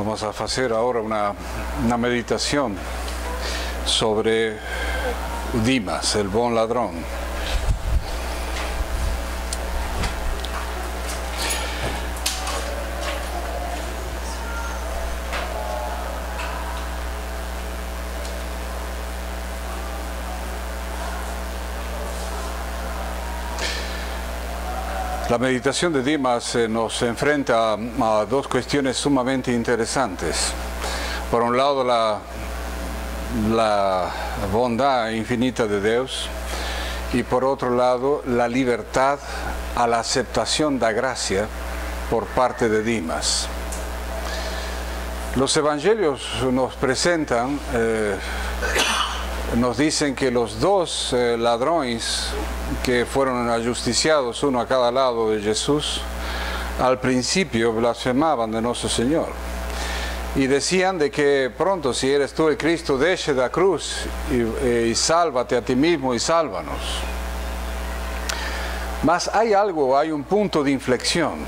Vamos a hacer ahora una meditación sobre Dimas, el buen ladrón. La meditación de Dimas nos enfrenta a dos cuestiones sumamente interesantes. Por un lado, la bondad infinita de Dios, y por otro lado, la libertad a la aceptación de la gracia por parte de Dimas. Los evangelios nos presentan, nos dicen que los dos ladrones que fueron ajusticiados, uno a cada lado de Jesús, al principio blasfemaban de nuestro Señor y decían de que pronto, si eres tú el Cristo, deje de la cruz y sálvate a ti mismo y sálvanos. Mas hay algo, hay un punto de inflexión,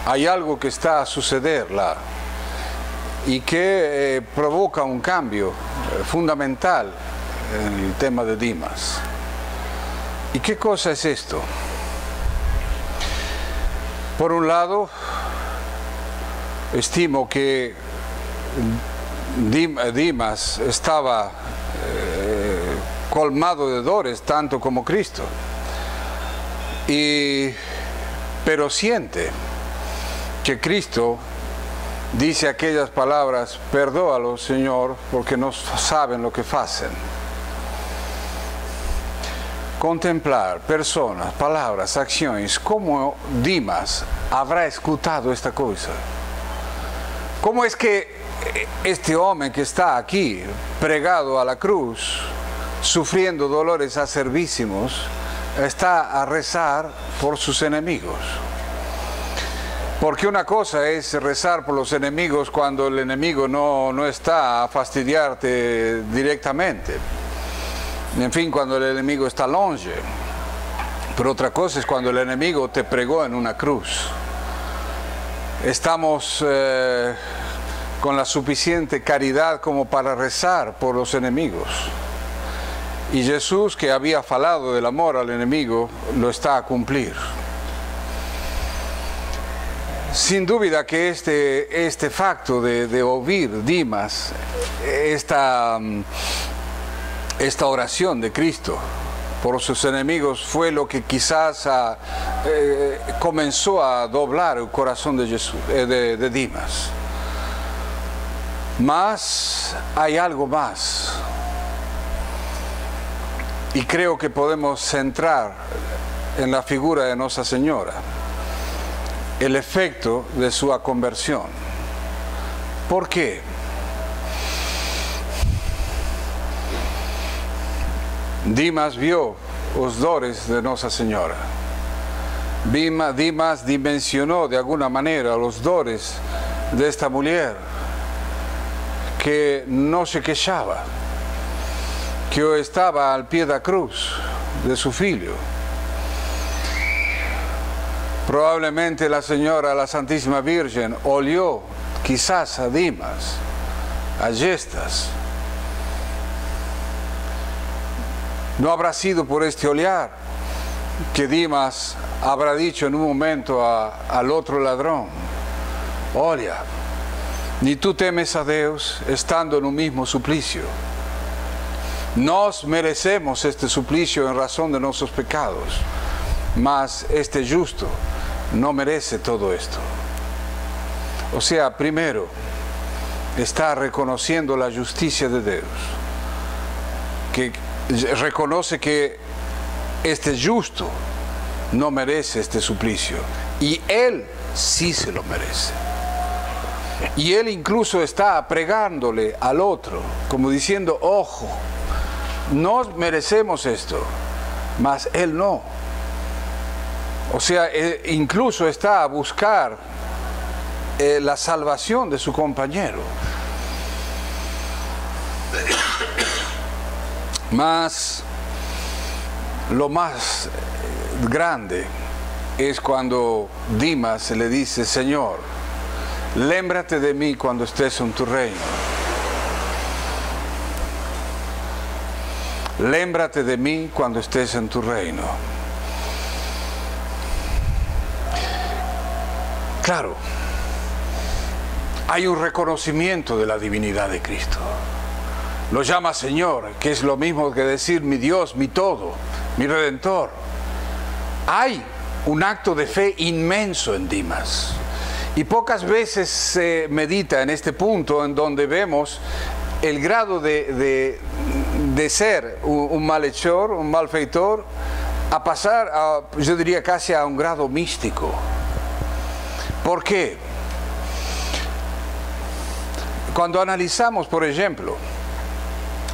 hay algo que está a suceder y que provoca un cambio fundamental en el tema de Dimas. ¿Y qué cosa es esto? Por un lado, estimo que Dimas estaba colmado de dolores tanto como Cristo, pero siente que Cristo dice aquellas palabras: perdóalos, Señor, porque no saben lo que hacen. Contemplar personas, palabras, acciones, ¿cómo Dimas habrá escuchado esta cosa? ¿Cómo es que este hombre que está aquí, pregado a la cruz, sufriendo dolores acervísimos, está a rezar por sus enemigos? Porque una cosa es rezar por los enemigos cuando el enemigo no está a fastidiarte directamente. En fin, cuando el enemigo está longe. Pero otra cosa es cuando el enemigo te pregó en una cruz. Estamos con la suficiente caridad como para rezar por los enemigos. Y Jesús, que había falado del amor al enemigo, lo está a cumplir. Sin duda que este facto de oír Dimas, esta oración de Cristo por sus enemigos, fue lo que quizás comenzó a doblar el corazón de Dimas. Mas hay algo más, y creo que podemos centrar en la figura de Nuestra Señora el efecto de su conversión. ¿Por qué? Dimas vio los dolores de Nuestra Señora. Dimas dimensionó de alguna manera los dolores de esta mujer que no se quejaba, que estaba al pie de la cruz de su hijo. Probablemente la Señora, la Santísima Virgen, olió quizás a Dimas, a gestas. No habrá sido por este olear que Dimas habrá dicho en un momento al otro ladrón: oye, ni tú temes a Dios estando en un mismo suplicio. Nos merecemos este suplicio en razón de nuestros pecados, mas este justo no merece todo esto. O sea, primero, está reconociendo la justicia de Dios, que reconoce que este justo no merece este suplicio y él sí se lo merece. Y él incluso está pregándole al otro, como diciendo: ojo, no merecemos esto, mas él no. O sea, incluso está a buscar la salvación de su compañero. Mas lo más grande es cuando Dimas le dice: Señor, Lémbrate de mí cuando estés en tu reino. Lémbrate de mí cuando estés en tu reino. Claro, hay un reconocimiento de la divinidad de Cristo. Lo llama Señor, que es lo mismo que decir mi Dios, mi todo, mi Redentor. Hay un acto de fe inmenso en Dimas. Y pocas veces se medita en este punto en donde vemos el grado de ser un malhechor, un malfeitor, a pasar, yo diría casi a un grado místico. ¿Por qué? Cuando analizamos, por ejemplo,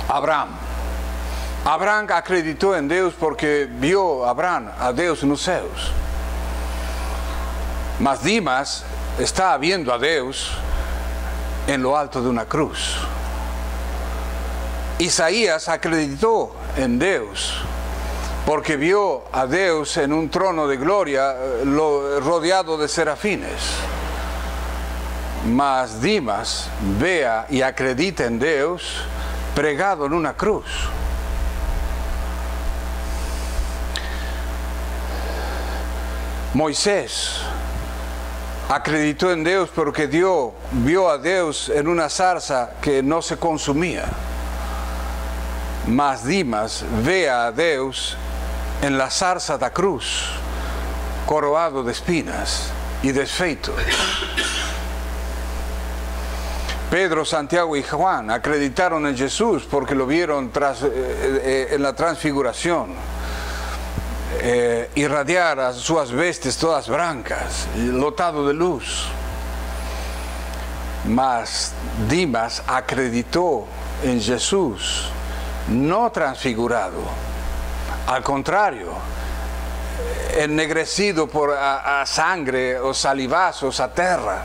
Abraham acreditó en Dios porque vio a Dios en los cielos. Mas Dimas está viendo a Dios en lo alto de una cruz. Isaías acreditó en Dios porque vio a Dios en un trono de gloria rodeado de serafines. Mas Dimas vea y acredita en Dios pregado en una cruz. Moisés acreditó en Dios porque vio a Dios en una zarza que no se consumía. Mas Dimas ve a Dios en la zarza da cruz, coroado de espinas y desfeito. Pedro, Santiago y Juan acreditaron en Jesús porque lo vieron en la transfiguración, irradiar a sus vestes todas blancas, lotado de luz. Mas Dimas acreditó en Jesús, no transfigurado, al contrario, ennegrecido por a sangre o salivazos a terra.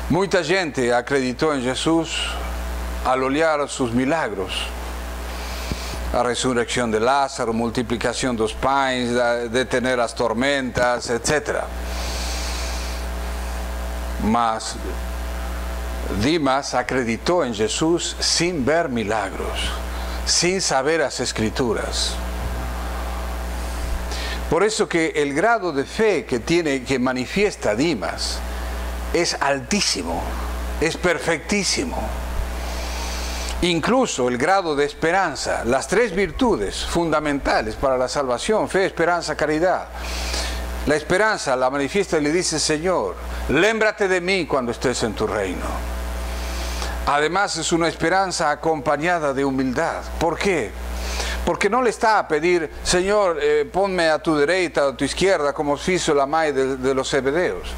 Muita gente acreditó en Jesús al olhar sus milagros. A resurrección de Lázaro, multiplicación dos pães, detener las tormentas, etc. Mas Dimas acreditó en Jesús sin ver milagros, sin saber las Escrituras. Por eso que el grado de fe que manifiesta Dimas es altísimo, es perfectísimo. Incluso el grado de esperanza, las tres virtudes fundamentales para la salvación, fe, esperanza, caridad. La esperanza la manifiesta y le dice: Señor, lémbrate de mí cuando estés en tu reino. Además es una esperanza acompañada de humildad. ¿Por qué? Porque no le está a pedir: Señor, ponme a tu derecha o a tu izquierda, como hizo la mãe de los Zebedeos.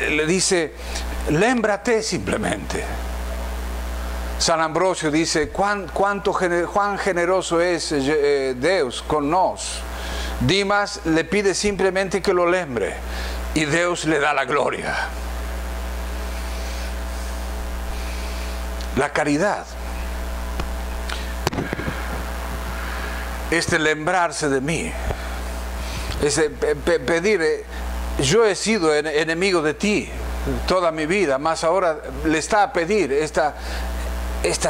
Le dice: lémbrate simplemente. San Ambrosio dice: cuán generoso es Dios con nos. Dimas le pide simplemente que lo lembre y Dios le da la gloria. La caridad, lembrarse de mí, pedir, yo he sido enemigo de ti toda mi vida, mas ahora le está a pedir esta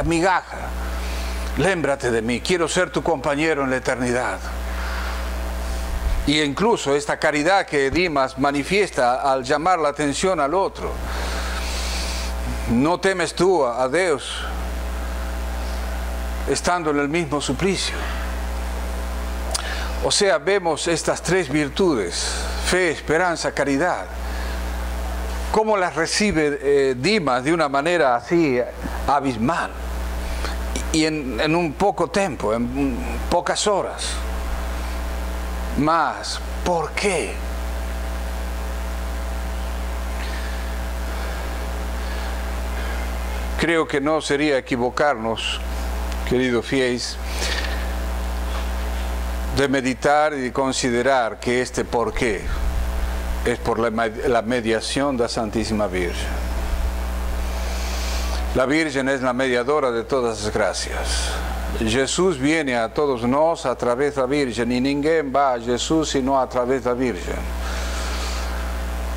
migaja: lémbrate de mí, quiero ser tu compañero en la eternidad. Y incluso esta caridad que Dimas manifiesta al llamar la atención al otro: ¿no temes tú a Dios estando en el mismo suplicio? O sea, vemos estas tres virtudes, fe, esperanza, caridad, cómo las recibe Dimas de una manera así abismal, y en un poco tiempo, en pocas horas. Mas, ¿por qué? Creo que no sería equivocarnos, queridos fieles, de meditar y de considerar que este por qué es por la mediación de la Santísima Virgen. La Virgen es la mediadora de todas las gracias. Jesús viene a todos nosotros a través de la Virgen, y ninguém va a Jesús sino a través de la Virgen.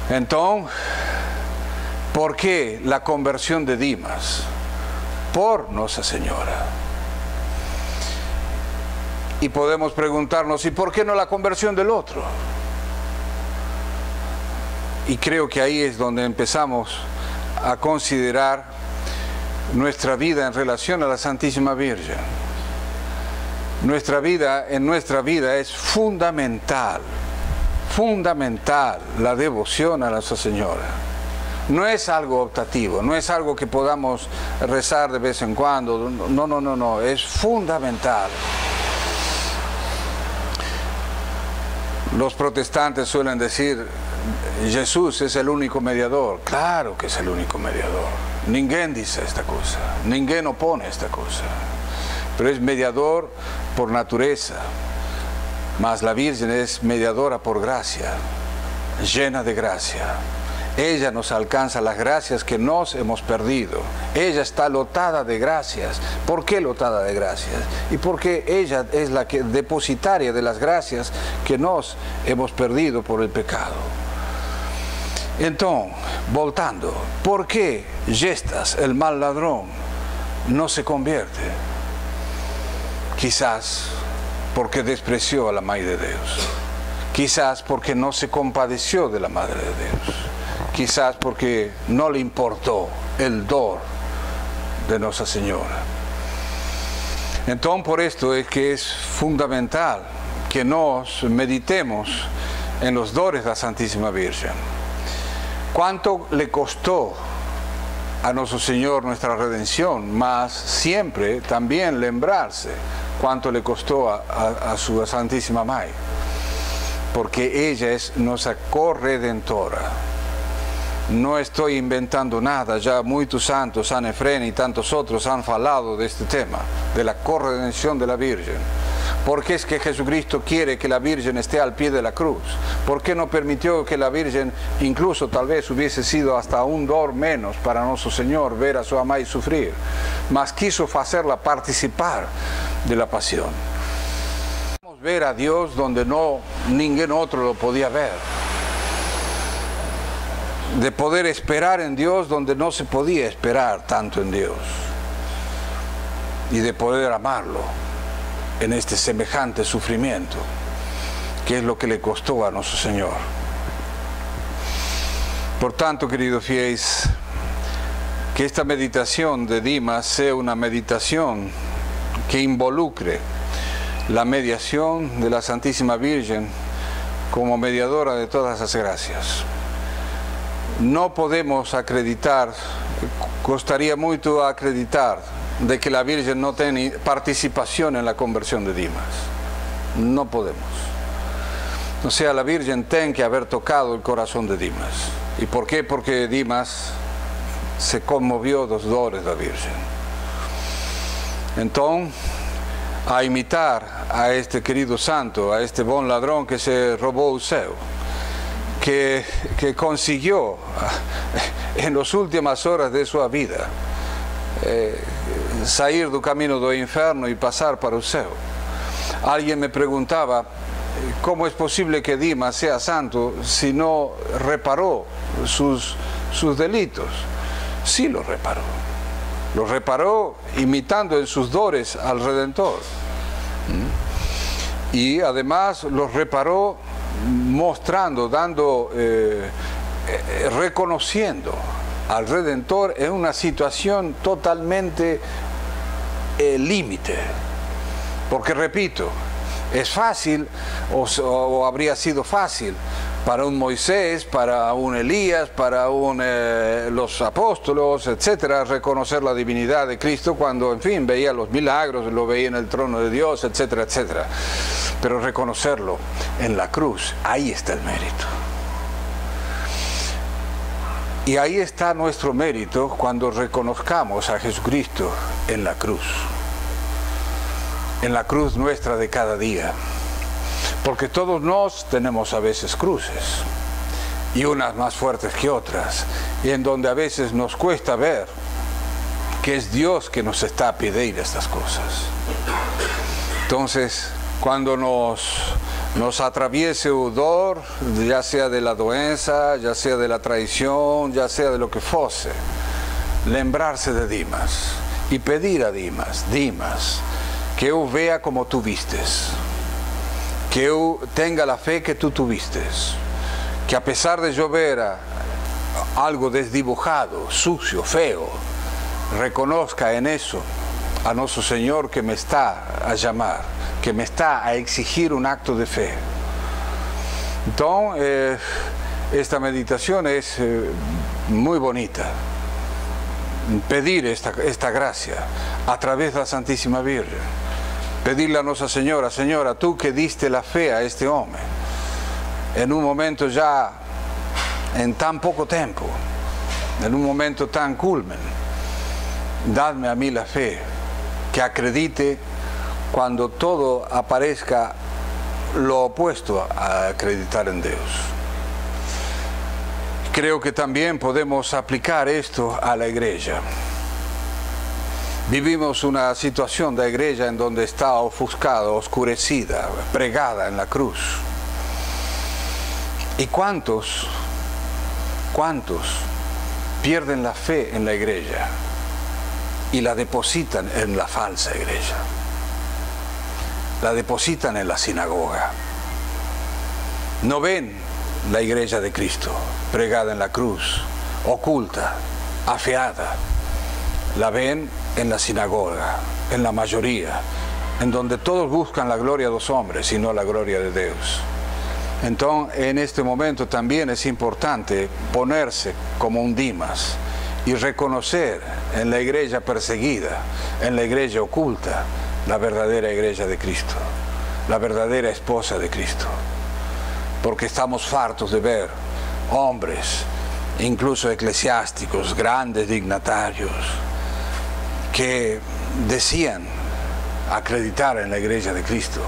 Entonces, ¿por qué la conversión de Dimas? Por Nuestra Señora. Y podemos preguntarnos, ¿y por qué no la conversión del otro? Y creo que ahí es donde empezamos a considerar nuestra vida en relación a la Santísima Virgen. En nuestra vida es fundamental la devoción a Nuestra Señora. No es algo optativo, no es algo que podamos rezar de vez en cuando, no, es fundamental. Los protestantes suelen decir, Jesús es el único mediador. Claro que es el único mediador. Ninguém dice esta cosa, ninguém opone esta cosa. Pero es mediador por naturaleza. Mas la Virgen es mediadora por gracia, llena de gracia. Ella nos alcanza las gracias que nos hemos perdido. Ella está lotada de gracias. ¿Por qué lotada de gracias? Y porque ella es la depositaria de las gracias que nos hemos perdido por el pecado. Entonces, voltando, ¿por qué Gestas, el mal ladrón, no se convierte? Quizás porque despreció a la Madre de Dios. Quizás porque no se compadeció de la Madre de Dios. Quizás porque no le importó el dolor de Nuestra Señora. Entonces, por esto es que es fundamental que nos meditemos en los dones de la Santísima Virgen. ¿Cuánto le costó a nuestro Señor nuestra redención? Mas siempre también lembrarse cuánto le costó a su Santísima Madre. Porque ella es nuestra corredentora. No estoy inventando nada, ya muchos santos, San Efrén y tantos otros han hablado de este tema, de la corredención de la Virgen. ¿Por qué es que Jesucristo quiere que la Virgen esté al pie de la cruz? ¿Por qué no permitió que la Virgen, incluso tal vez hubiese sido hasta un dolor menos para nuestro Señor ver a su amada sufrir? Mas quiso hacerla participar de la pasión. Vamos a ver a Dios donde ningún otro lo podía ver. De poder esperar en Dios donde no se podía esperar tanto en Dios. Y de poder amarlo en este semejante sufrimiento, que es lo que le costó a nuestro Señor. Por tanto, queridos fieles, que esta meditación de Dimas sea una meditación que involucre la mediación de la Santísima Virgen como mediadora de todas las gracias. No podemos acreditar, costaría mucho acreditar, de que la Virgen no tiene participación en la conversión de Dimas. No podemos. O sea, la Virgen tiene que haber tocado el corazón de Dimas. ¿Y por qué? Porque Dimas se conmovió de los dolores de la Virgen. Entonces, a imitar a este querido santo, a este buen ladrón que se robó el seu, que consiguió en las últimas horas de su vida salir del camino del infierno y pasar para el cielo. Alguien me preguntaba, ¿cómo es posible que Dimas sea santo si no reparó sus delitos? Sí lo reparó. Lo reparó imitando en sus dones al Redentor. Y además los reparó mostrando, reconociendo al Redentor en una situación totalmente límite. Porque repito, es fácil, o habría sido fácil para un Moisés, para un Elías, para los apóstolos, etcétera, reconocer la divinidad de Cristo cuando, en fin, veía los milagros, lo veía en el trono de Dios, etcétera, etcétera. Pero reconocerlo en la cruz, ahí está el mérito. Y ahí está nuestro mérito cuando reconozcamos a Jesucristo en la cruz nuestra de cada día. Porque todos nos tenemos a veces cruces, y unas más fuertes que otras, y en donde a veces nos cuesta ver que es Dios que nos está pidiendo estas cosas. Entonces, cuando nos nos atraviese el dolor, ya sea de la doença, ya sea de la traición, ya sea de lo que fuese, lembrarse de Dimas y pedir a Dimas, Dimas, que eu vea como tú vistes, que eu tenga la fe que tú tuviste, que a pesar de yo ver algo desdibujado, sucio, feo, reconozca en eso a nuestro Señor que me está a llamar, que me está a exigir un acto de fe. Entonces, esta meditación es muy bonita. Pedir esta gracia a través de la Santísima Virgen. Pedirle a Nuestra Señora, Señora, tú que diste la fe a este hombre, en un momento ya, en tan poco tiempo, en un momento tan culmen, dadme a mí la fe, que acredite cuando todo aparezca lo opuesto a acreditar en Dios. Creo que también podemos aplicar esto a la iglesia. Vivimos una situación de iglesia en donde está ofuscada, oscurecida, pregada en la cruz. ¿Y cuántos pierden la fe en la iglesia y la depositan en la falsa iglesia? La depositan en la sinagoga. No ven la iglesia de Cristo pregada en la cruz, oculta, afeada. La ven en la sinagoga, en la mayoría, en donde todos buscan la gloria de los hombres y no la gloria de Dios. Entonces, en este momento también es importante ponerse como un Dimas y reconocer en la iglesia perseguida, en la iglesia oculta, la verdadera iglesia de Cristo, la verdadera esposa de Cristo. Porque estamos fartos de ver hombres, incluso eclesiásticos, grandes dignatarios, que decían acreditar en la iglesia de Cristo,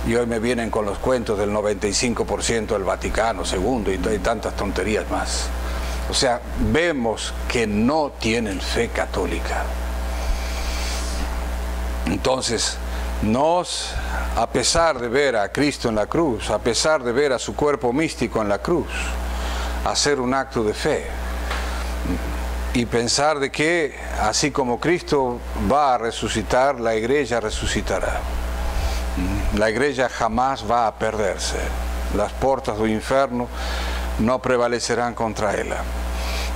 y hoy me vienen con los cuentos del 95% del Vaticano II y tantas tonterías más. O sea, vemos que no tienen fe católica. Entonces, a pesar de ver a Cristo en la cruz, a pesar de ver a su cuerpo místico en la cruz, hacer un acto de fe y pensar de que, así como Cristo va a resucitar, la iglesia resucitará. La iglesia jamás va a perderse. Las puertas del infierno no prevalecerán contra ella.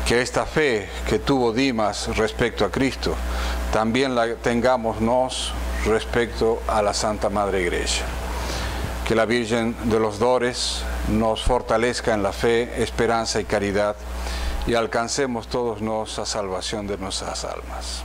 Que esta fe que tuvo Dimas respecto a Cristo, también la tengamos nos respecto a la Santa Madre Iglesia. Que la Virgen de los Dores nos fortalezca en la fe, esperanza y caridad, y alcancemos todos nos a salvación de nuestras almas.